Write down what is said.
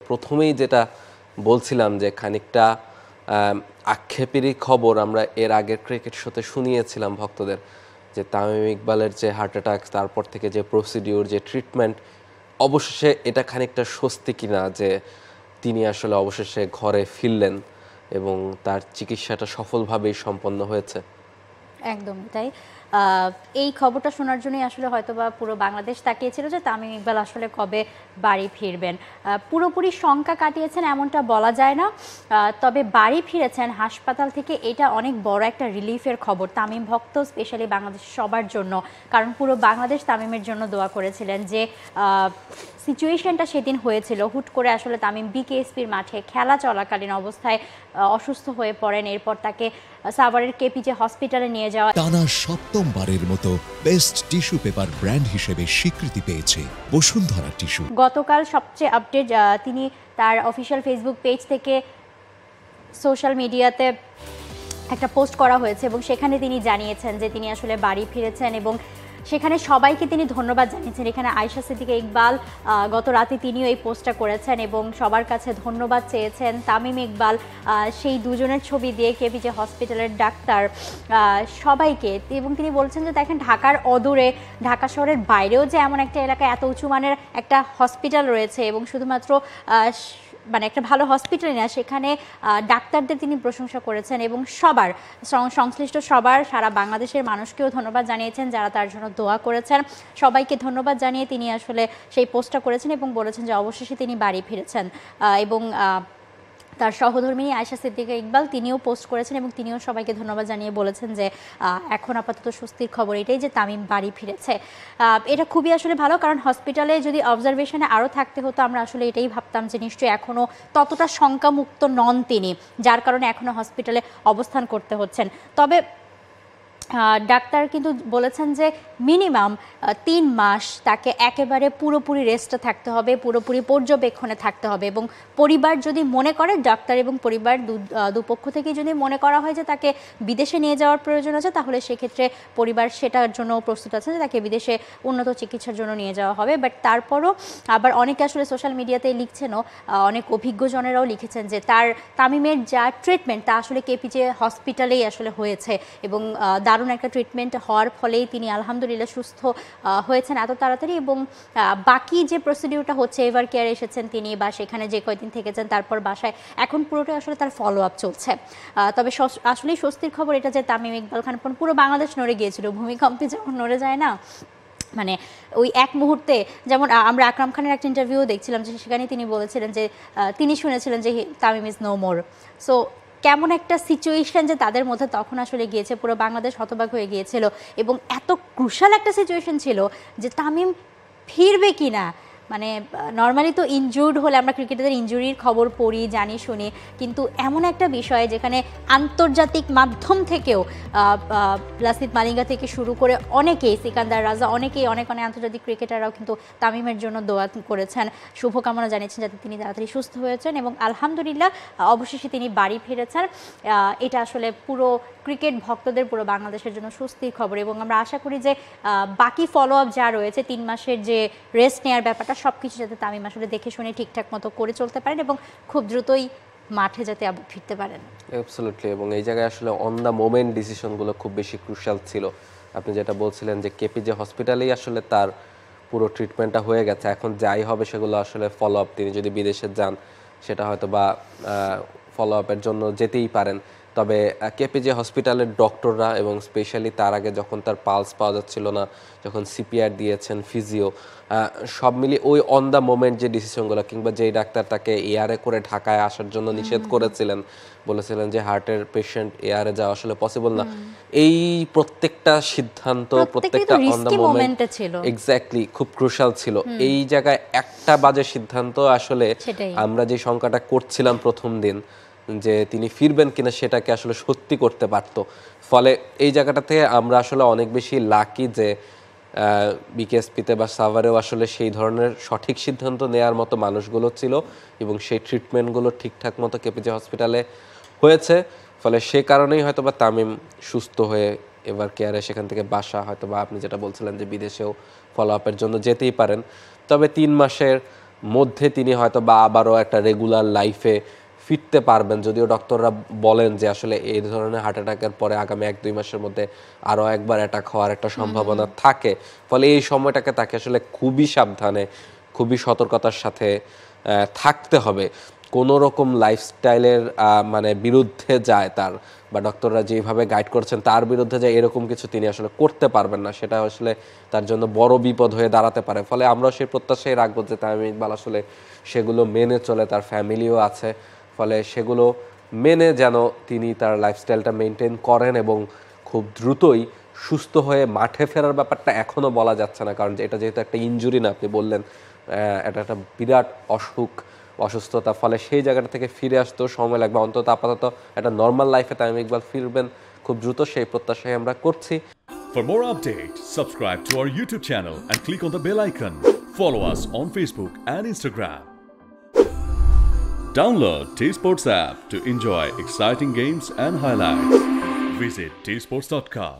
প্রথমেই যেটা বলছিলাম যে খানিকটা আক্ষেপেরই খবর আমরা এর আগের ক্রিকেট শোতে শুনিয়েছিলাম ভক্তদের, যে তামিম ইকবালের যে হার্ট অ্যাটাক, তারপর থেকে যে প্রসিডিউর, যে ট্রিটমেন্ট, অবশেষে এটা খানিকটা স্বস্তি কিনা যে তিনি আসলে অবশেষে ঘরে ফিরলেন এবং তার চিকিৎসাটা সফলভাবেই সম্পন্ন হয়েছে। একদমই তাই। এই খবরটা শোনার জন্যই আসলে হয়তোবা পুরো বাংলাদেশ তাকিয়েছিল যে তামিম ইকবাল আসলে কবে বাড়ি ফিরবেন। পুরোপুরি শঙ্কা কাটিয়েছেন এমনটা বলা যায় না, তবে বাড়ি ফিরেছেন হাসপাতাল থেকে, এটা অনেক বড় একটা রিলিফের খবর তামিম ভক্ত, স্পেশালি বাংলাদেশ সবার জন্য। কারণ পুরো বাংলাদেশ তামিমের জন্য দোয়া করেছিলেন। যে সিচুয়েশনটা সেদিন হয়েছিল, হুট করে আসলে তামিম বিকেএসপির মাঠে খেলা চলাকালীন অবস্থায় অসুস্থ হয়ে পড়েন। এরপর তাকে সাভারের কেপিজে হসপিটালে নিয়ে যাওয়া। টানা সপ্তমবারের মতো বেস্ট টিস্যু পেপার ব্র্যান্ড হিসেবে স্বীকৃতি পেয়েছে বসুন্ধরা টিস্যু। গতকাল সবচেয়ে আপডেট, তিনি তার অফিসিয়াল ফেসবুক পেজ থেকে সোশ্যাল মিডিয়াতে একটা পোস্ট করা হয়েছে এবং সেখানে তিনি জানিয়েছেন যে তিনি আসলে বাড়ি ফিরেছেন এবং সেখানে সবাইকে তিনি ধন্যবাদ জানিয়েছেন। এখানে আয়েশা সিদ্দিকা ইকবাল গত রাতে তিনিও এই পোস্টটা করেছেন এবং সবার কাছে ধন্যবাদ চেয়েছেন। তামিম ইকবাল সেই দুজনের ছবি দিয়ে কেপিজে হসপিটালের ডাক্তার সবাইকে, এবং তিনি বলছেন যে দেখেন ঢাকার অদূরে, ঢাকা শহরের বাইরেও যে এমন একটা এলাকায় এত উঁচু মানের একটা হসপিটাল রয়েছে এবং শুধুমাত্র মানে একটা ভালো হসপিটাল না, সেখানে ডাক্তারদের তিনি প্রশংসা করেছেন এবং সবার সংশ্লিষ্ট সবার, সারা বাংলাদেশের মানুষকেও ধন্যবাদ জানিয়েছেন যারা তার জন্য দোয়া করেছেন। সবাইকে ধন্যবাদ জানিয়ে তিনি আসলে সেই পোস্টটা করেছেন এবং বলেছেন যে অবশেষে তিনি বাড়ি ফিরেছেন। এবং তার সহধর্মিনী আয়েশা সিদ্দিকা ইকবাল তিনিও পোস্ট করেছেন এবং তিনিও সবাইকে ধন্যবাদ জানিয়ে বলেছেন যে এখন আপাতত স্বস্তির খবর এটাই যে তামিম বাড়ি ফিরেছে। এটা খুবই আসলে ভালো, কারণ হসপিটালে যদি অবজারভেশনে আরও থাকতে হতো আমরা আসলে এটাই ভাবতাম যে নিশ্চয়ই এখনও ততটা শঙ্কামুক্ত নন তিনি, যার কারণে এখনও হসপিটালে অবস্থান করতে হচ্ছেন। তবে ডাক্তার কিন্তু বলেছেন যে মিনিমাম 3 মাস তাকে একেবারে পুরোপুরি রেস্টে থাকতে হবে, পুরোপুরি পর্যবেক্ষণে থাকতে হবে এবং পরিবার যদি মনে করে, ডাক্তার এবং পরিবার দুপক্ষ থেকে যদি মনে করা হয় যে তাকে বিদেশে নিয়ে যাওয়ার প্রয়োজন আছে, তাহলে সেক্ষেত্রে পরিবার সেটার জন্য প্রস্তুত আছে যে তাকে বিদেশে উন্নত চিকিৎসার জন্য নিয়ে যাওয়া হবে। বাট তারপরও আবার অনেকে আসলে সোশ্যাল মিডিয়াতে লিখছেনও, অনেক অভিজ্ঞজনেরাও লিখেছেন যে তামিমের যা ট্রিটমেন্ট তা আসলে কেপিজে হসপিটালেই আসলে হয়েছে এবং দারুণ একটা ট্রিটমেন্ট হওয়ার ফলেই তিনি আলহামদুলিল্লাহ সুস্থ হয়েছেন এত তাড়াতাড়ি। এবং বাকি যে প্রসিডিউরটা হচ্ছে, এভার কেয়ার এসেছেন তিনি বা সেখানে যে কয়দিন থেকেছেন তারপর বাসায়, এখন পুরোটাই আসলে তার ফলো আপ চলছে। তবে আসলেই স্বস্তির খবর এটা যে তামিম ইকবাল খান পুরো বাংলাদেশ নড়ে গিয়েছিল, ভূমিকম্পে যেমন নড়ে যায় না, মানে ওই এক মুহূর্তে। যেমন আমরা আকরাম খানের একটা ইন্টারভিউ দেখছিলাম যে সেখানে তিনি বলেছিলেন যে তিনি শুনেছিলেন যে Tamim is no more. So কেমন একটা সিচুয়েশন যে তাদের মধ্যে তখন আসলে গিয়েছে, পুরো বাংলাদেশ হতবাক হয়ে গিয়েছিল এবং এত ক্রুশাল একটা সিচুয়েশন ছিল যে তামিম ফিরবে কি না। মানে নর্মালি তো ইনজুর্ড হলে আমরা ক্রিকেটারদের ইনজুরির খবর পড়ি, জানি, শুনি, কিন্তু এমন একটা বিষয় যেখানে আন্তর্জাতিক মাধ্যম থেকেও লাসিথ মালিঙ্গা থেকে শুরু করে অনেকেই, সিকান্দার রাজা, অনেকেই অনেক আন্তর্জাতিক ক্রিকেটাররাও কিন্তু তামিমের জন্য দোয়া করেছেন, শুভকামনা জানিয়েছেন যাতে তিনি তাড়াতাড়ি সুস্থ হয়েছেন এবং আলহামদুলিল্লাহ অবশেষে তিনি বাড়ি ফিরেছেন। এটা আসলে পুরো ক্রিকেট ভক্তদের, পুরো বাংলাদেশের জন্য স্বস্তির খবর এবং আমরা আশা করি যে বাকি ফলো আপ যা রয়েছে, 3 মাসের যে রেস্ট নেওয়ার ব্যাপারটা, সব কিছু যাতে তামিম আসলে দেখে শুনে ঠিকঠাক মতো করে চলতে পারেন এবং খুব দ্রুতই মাঠে যাতে আবার ফিরতে পারেন। অ্যাবসলিউটলি। এবং এই জায়গায় আসলে অন দ্য মোমেন্ট ডিসিশনগুলো খুব বেশি ক্রুশাল ছিল। আপনি যেটা বলছিলেন যে কেপিজে হসপিটালেই আসলে তার পুরো ট্রিটমেন্টটা হয়ে গেছে, এখন যাই হবে সেগুলো আসলে ফলো আপ, তিনি যদি বিদেশে যান সেটা হয়তো বা ফলো আপের জন্য যেতেই পারেন। তবে কেপিজে হসপিটালের ডক্টররা এবং স্পেশালি তার আগে যখন তার পালস পাওয়া যাচ্ছিল না, যখন সিপিআর দিয়েছেন, ফিজিও, সব মিলিয়ে ওই অন দ্য মোমেন্ট যে ডিসিশনগুলো, কিংবা যেই ডাক্তার তাকে এয়ারে করে ঢাকায় আসার জন্য নিষেধ করেছিলেন, বলেছিলেন যে হার্টের পেশেন্ট এয়ারে যাওয়া আসলে পসিবল না, এই প্রত্যেকটা সিদ্ধান্ত, প্রত্যেকটা অন দ্য মোমেন্ট এক্স্যাক্টলি খুব ক্রুশাল ছিল। এই জায়গায় একটা বাজে সিদ্ধান্ত আসলে আমরা যে শঙ্কাটা করছিলাম প্রথম দিন যে তিনি ফিরবেন কিনা সেটাকে আসলে সত্যি করতে পারতো। ফলে এই জায়গাটা থেকে আমরা আসলে অনেক বেশি লাকি যে বিকেএসপিতে বা সাভারেও আসলে সেই ধরনের সঠিক সিদ্ধান্ত নেওয়ার মতো মানুষগুলো ছিল এবং সেই ট্রিটমেন্টগুলো ঠিকঠাক মতো কেপিজে হসপিটালে হয়েছে। ফলে সে কারণেই হয়তো বা তামিম সুস্থ হয়ে এভার কেয়ারে সেখান থেকে বাসা, হয়তো বা আপনি যেটা বলছিলেন যে বিদেশেও ফলো আপের জন্য যেতেই পারেন। তবে 3 মাসের মধ্যে তিনি হয়তো বা আবারও একটা রেগুলার লাইফে ফিরতে পারবেন, যদিও ডক্টররা বলেন যে আসলে এই ধরনের হার্ট অ্যাটাকের পরে আগামী 1-2 মাসের মধ্যে আরও একবার অ্যাটাক হওয়ার একটা সম্ভাবনা থাকে। ফলে এই সময়টাকে তাকে আসলে খুবই সাবধানে, খুবই সতর্কতার সাথে থাকতে হবে। কোনো রকম লাইফস্টাইলের মানে বিরুদ্ধে যায় তার, বা ডক্টররা যেভাবে গাইড করছেন তার বিরুদ্ধে যায়, এরকম কিছু তিনি আসলে করতে পারবেন না। সেটা আসলে তার জন্য বড় বিপদ হয়ে দাঁড়াতে পারে। ফলে আমরাও সেই প্রত্যাশাই রাখবো যে তামিম ইকবাল আসলে সেগুলো মেনে চলে, তার ফ্যামিলিও আছে, ফলে সেগুলো মেনে যেন তিনি তার লাইফস্টাইলটা মেনটেন করেন এবং খুব দ্রুতই সুস্থ হয়ে মাঠে ফেরার ব্যাপারটা এখনও বলা যাচ্ছে না, কারণ এটা যেহেতু একটা ইনজুরি না, আপনি বললেন এটা একটা বিরাট অসুস্থতা, ফলে সেই জায়গাটা থেকে ফিরে আসতেও সময় লাগবে। অন্তত আপাতত একটা নর্মাল লাইফে তামিম ইকবাল ফিরবেন খুব দ্রুত, সেই প্রত্যাশাই আমরা করছি। For more updates, subscribe to our YouTube channel and click on the bell icon. Follow us on Facebook and Instagram. Download T-Sports app to enjoy exciting games and highlights. Visit tsports.com.